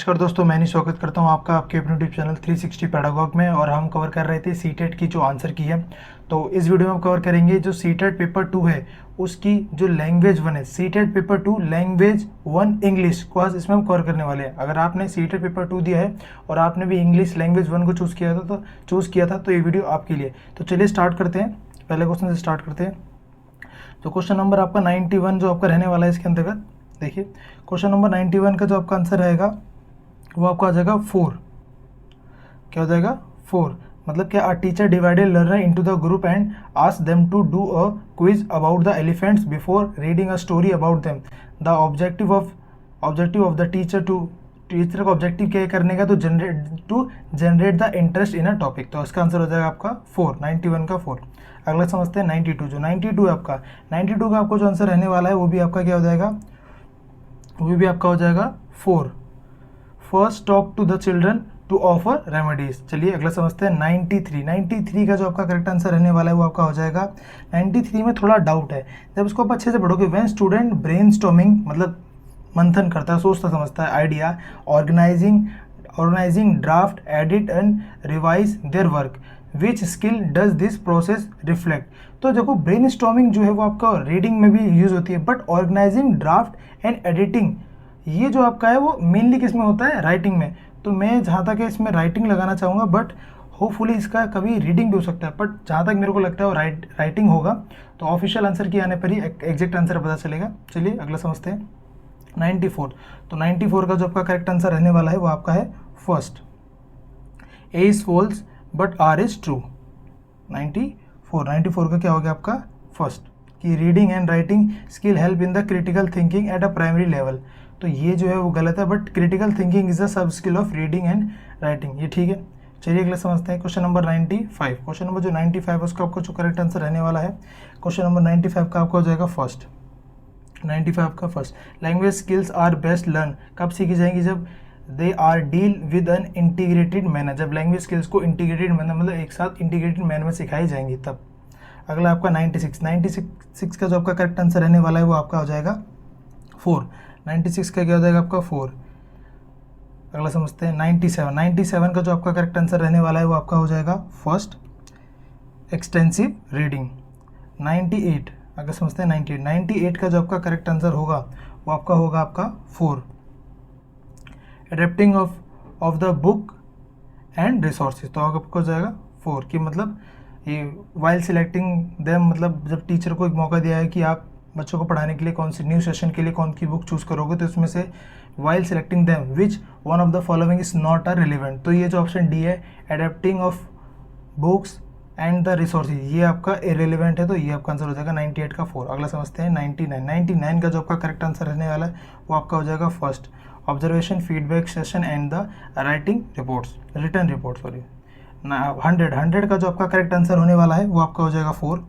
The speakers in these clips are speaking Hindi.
नमस्कार दोस्तों, मैं स्वागत करता हूं आपका आपके अपने यूट्यूब चैनल 360 पैडागॉग में। और हम कवर कर रहे थे सीटेट की जो आंसर की है। तो इस वीडियो में हम कवर करेंगे जो सीटेट पेपर 2 है उसकी जो लैंग्वेज 1 है, सीटेट पेपर 2 लैंग्वेज 1 इंग्लिश को आज इसमें हम कवर करने वाले हैं। अगर आपने सीटेट पेपर 2 दिया है और आपने भी इंग्लिश लैंग्वेज 1 को चूज़ किया था तो ये वीडियो आपके लिए। तो चलिए स्टार्ट करते हैं, पहले क्वेश्चन से स्टार्ट करते हैं। तो क्वेश्चन नंबर आपका 91 जो आपका रहने वाला है इसके अंतर्गत देखिए, क्वेश्चन नंबर 91 का जो आपका आंसर रहेगा वो आपका आ जाएगा 4। क्या हो जाएगा 4, मतलब क्या a teacher divided learner into the group and asked them to do a quiz about the elephants before reading a story about them. The objective of the teacher का ऑब्जेक्टिव क्या है करने का, तो generate the interest in a topic. तो इसका आंसर हो जाएगा आपका 4, 91 का 4। अगला समझते हैं 92। जो 92 है आपका, 92 का आपको जो आंसर रहने वाला है वो भी आपका क्या हो जाएगा, वो भी आपका हो जाएगा 4। First talk to the children to offer remedies. चलिए अगला समझते हैं 93। 93 का जो आपका करेक्ट आंसर रहने वाला है वो आपका हो जाएगा 93 में थोड़ा डाउट है, जब उसको आप अच्छे से पढ़ोगे। व्हेन स्टूडेंट ब्रेनस्टॉर्मिंग मतलब मंथन करता है, सोचता समझता है, idea organising draft edit and revise their work, which skill does this process reflect. तो देखो ब्रेनस्टॉर्मिंग जो है वो आपका रीडिंग में भी यूज होती है, but organising draft and editing ये जो आपका है वो मेनली किस में होता है, राइटिंग में। तो मैं जहाँ तक है इसमें राइटिंग लगाना चाहूँगा, बट होपफुली इसका कभी रीडिंग भी हो सकता है, बट जहाँ तक मेरे को लगता है वो राइटिंग होगा। तो ऑफिशियल आंसर की आने पर ही एग्जैक्ट आंसर पता चलेगा। चलिए अगला समझते हैं 94। तो 94 का जो आपका करेक्ट आंसर रहने वाला है वो आपका है first. A is false but R is true. 94 का क्या हो गया आपका फर्स्ट, कि reading and writing skill help in the critical thinking at a primary level. तो ये जो है वो गलत है, but critical thinking is a sub skill of reading and writing, ये ठीक है। चलिए अगला समझते हैं क्वेश्चन नंबर 95। क्वेश्चन नंबर जो 95 है उसका आपको जो करेक्ट आंसर रहने वाला है, क्वेश्चन नंबर 95 का आपका हो जाएगा फर्स्ट। 95 का first, language skills are best learn कब सीखी जाएंगी, जब they are deal with an integrated manner. जब लैंग्वेज स्किल्स को इंटीग्रेटेड मैनर मतलब एक साथ इंटीग्रेटेड मैनर में सिखाई जाएंगी तब। अगला आपका 96 का जो आपका करेक्ट आंसर रहने वाला है वो आपका हो जाएगा 4। 96 का क्या हो जाएगा आपका 4। अगला समझते हैं 97 का जो आपका करेक्ट आंसर रहने वाला है वो आपका हो जाएगा फर्स्ट, एक्सटेंसिव रीडिंग। 98 अगर समझते हैं 98 का जो आपका करेक्ट आंसर होगा वो आपका होगा आपका 4, adapting of the book and resources. तो आपको हो जाएगा 4 कि मतलब ये वाइल सिलेक्टिंग देम, मतलब जब टीचर को एक मौका दिया है कि आप बच्चों को पढ़ाने के लिए कौन सी न्यू सेशन के लिए कौन की बुक चूज़ करोगे, तो इसमें से while selecting them which one of the following is not a relevant. तो ये जो ऑप्शन डी है, adapting of books and the resources, ये आपका इरेलीवेंट है, तो ये आपका आंसर हो जाएगा 98 का 4। अगला समझते हैं 99 का जो आपका करेक्ट आंसर रहने वाला है वो आपका हो जाएगा first, observation feedback session and the writing reports, return report sorry. 100 का जो आपका करेक्ट आंसर होने वाला है वो आपका हो जाएगा 4।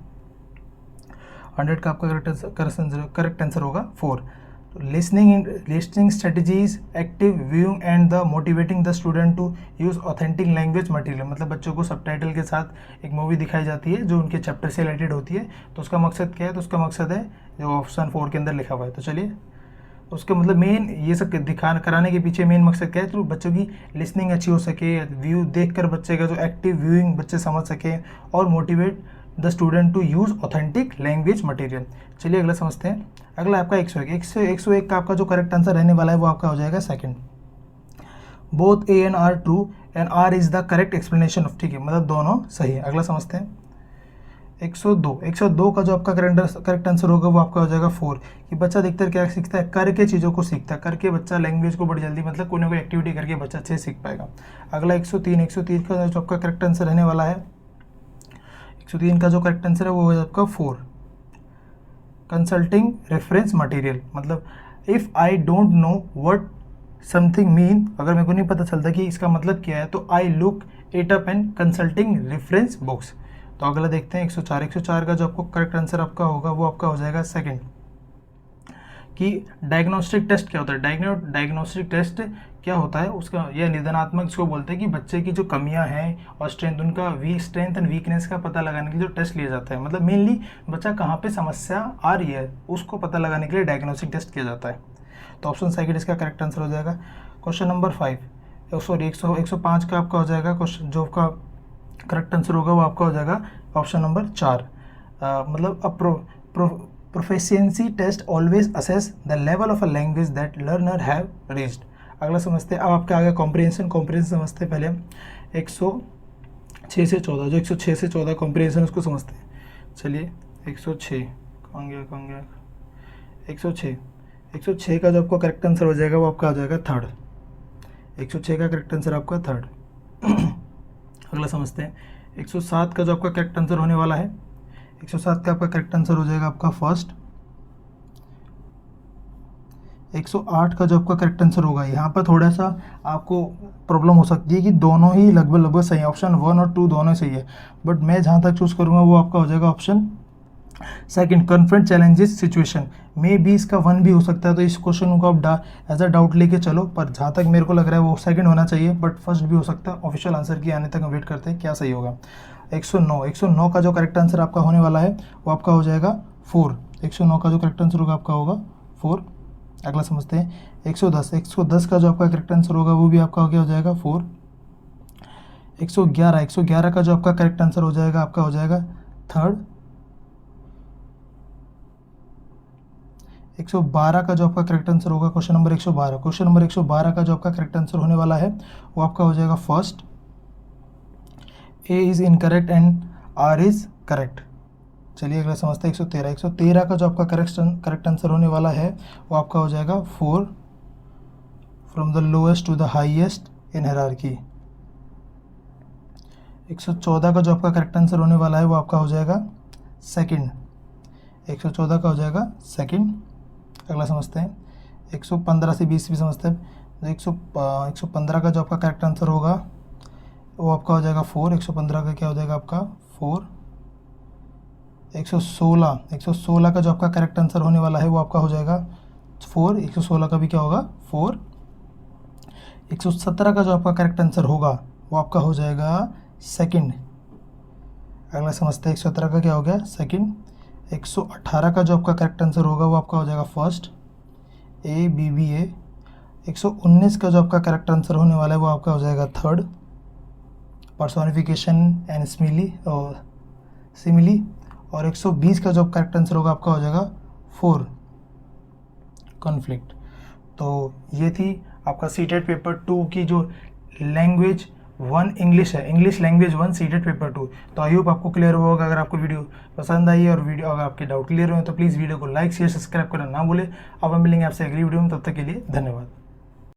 100 का आपका करेक्ट आंसर होगा 4। Listening strategies, active viewing and the motivating the student to use authentic language material. मतलब बच्चों को सबटाइटल के साथ एक मूवी दिखाई जाती है जो उनके चैप्टर से रिलेटेड होती है, तो उसका मकसद क्या है, तो उसका मकसद है जो ऑप्शन 4 के अंदर लिखा हुआ है। तो चलिए उसके मतलब मेन ये सब कराने के पीछे मेन मकसद क्या है, तो बच्चों की लिसनिंग अच्छी हो सके, व्यू देखकर बच्चे का जो एक्टिव व्यूइंग बच्चे समझ सके, और motivate the student to use authentic language material. चलिए अगला समझते हैं। अगला आपका 101 का आपका जो करेक्ट आंसर रहने वाला है वो आपका हो जाएगा second, both A and R true and R is the correct explanation of, ठीक है, मतलब दोनों सही है। अगला समझते हैं 102 का जो आपका करेक्ट आंसर होगा वो आपका हो जाएगा 4, कि बच्चा अधिकतर क्या सीखता है, करके चीज़ों को सीखता है, करके बच्चा लैंग्वेज को बड़ी जल्दी मतलब कोई ना कोई एक्टिविटी करके बच्चा अच्छे सीख पाएगा। अगला 103 का जो आपका करेक्ट आंसर रहने वाला है, 103 का जो करेक्ट आंसर है वो है आपका 4, कंसल्टिंग रेफरेंस मटेरियल। मतलब if I don't know what something mean, अगर मेरे को नहीं पता चलता कि इसका मतलब क्या है, तो I look it up and consulting reference books. तो अगला देखते हैं 104 का जो आपको करेक्ट आंसर आपका होगा वो आपका हो जाएगा सेकंड, कि डायग्नोस्टिक टेस्ट क्या होता है। डायग्नोस्टिक टेस्ट क्या होता है, उसका यह निदानात्मक इसको बोलते हैं कि बच्चे की जो कमियां हैं और स्ट्रेंथ, उनका स्ट्रेंथ एंड वीकनेस का पता लगाने के लिए जो टेस्ट लिया जाता है, मतलब मेनली बच्चा कहाँ पे समस्या आ रही है उसको पता लगाने के लिए डायग्नोस्टिक टेस्ट किया जाता है। तो ऑप्शन सेकंड इसका करेक्ट आंसर हो जाएगा। क्वेश्चन नंबर 5, सॉरी 105 का आपका हो जाएगा क्वेश्चन, जो आपका करेक्ट आंसर होगा वो आपका हो जाएगा ऑप्शन नंबर 4। मतलब proficiency test always assess the level of a language that learner have reached. अगला समझते हैं, अब आपका आगे कॉम्प्रिहेंशन समझते हैं पहले हम 106 से 14, जो 106 से 14 कॉम्प्रिहेंशन उसको समझते हैं। चलिए 106 कौन गया 106 का जो आपका करेक्ट आंसर हो जाएगा वो आपका हो जाएगा थर्ड। 106 का करेक्ट आंसर आपका थर्ड। अगला समझते हैं 107 का जो आपका करेक्ट आंसर होने वाला है, 107 का आपका करेक्ट आंसर हो जाएगा आपका फर्स्ट। 108 का जो आपका करेक्ट आंसर होगा, यहाँ पर थोड़ा सा आपको प्रॉब्लम हो सकती है कि दोनों ही लगभग सही है, ऑप्शन 1 और 2 दोनों सही है, बट मैं जहाँ तक चूज़ करूँगा वो आपका हो जाएगा option second, confront challenges situation. May be इसका 1 भी हो सकता है, तो इस क्वेश्चन को आप एज अ डाउट लेके चलो, पर जहाँ तक मेरे को लग रहा है वो सेकंड होना चाहिए, बट फर्स्ट भी हो सकता है। ऑफिशियल आंसर की आने तक हम वेट करते हैं क्या सही होगा। 109 का जो करेक्ट आंसर आपका होने वाला है वो आपका हो जाएगा 4। 109 का जो करेक्ट आंसर होगा आपका होगा 4। अगला समझते हैं 110 का जो आपका करेक्ट आंसर होगा वो भी आपका क्या हो जाएगा 4। 111 का जो आपका करेक्ट आंसर हो जाएगा आपका हो जाएगा थर्ड। 112 का जो आपका करेक्ट आंसर होगा क्वेश्चन नंबर 112 का जो आपका करेक्ट आंसर होने वाला है वो आपका हो जाएगा first. A is incorrect and R is correct. चलिए अगला समझते हैं 113 का जो आपका करेक्ट आंसर होने वाला है वो आपका हो जाएगा 4, from the lowest to the highest in hierarchy. 114 का जो आपका करेक्ट आंसर होने वाला है वो आपका हो जाएगा सेकंड। 114 का हो जाएगा सेकंड। अगला समझते हैं 115 से 20 भी समझते हैं। 115 का जो आपका करेक्ट आंसर होगा वो आपका हो जाएगा 4। 115 का क्या हो जाएगा आपका 4। 116 का जो आपका करेक्ट आंसर होने वाला है वो आपका हो जाएगा 4। 116 का भी क्या होगा 4। 117 का जो आपका करेक्ट आंसर होगा वो आपका हो जाएगा सेकंड। अगला समझते हैं 117 का क्या हो गया सेकंड। 118 का जो आपका करेक्ट आंसर होगा वो आपका हो जाएगा फर्स्ट, ABBA। 119 का जो आपका करेक्ट आंसर होने वाला है वो आपका हो जाएगा थर्ड, पर्सोनिफिकेशन एंड सिमिली। और 120 का जो करेक्ट आंसर होगा आपका हो जाएगा 4, कॉन्फ्लिक्ट। तो ये थी आपका सीटेट पेपर 2 की जो लैंग्वेज 1 इंग्लिश है, इंग्लिश लैंग्वेज 1 सीटेट पेपर 2। तो आई होप आपको क्लियर हुआ होगा। अगर आपको वीडियो पसंद आई और वीडियो अगर आपके डाउट क्लियर हुए तो प्लीज़ वीडियो को लाइक शेयर सब्सक्राइब करना ना भूले। अब हम मिलेंगे आपसे अगली वीडियो में, तब तक के लिए धन्यवाद।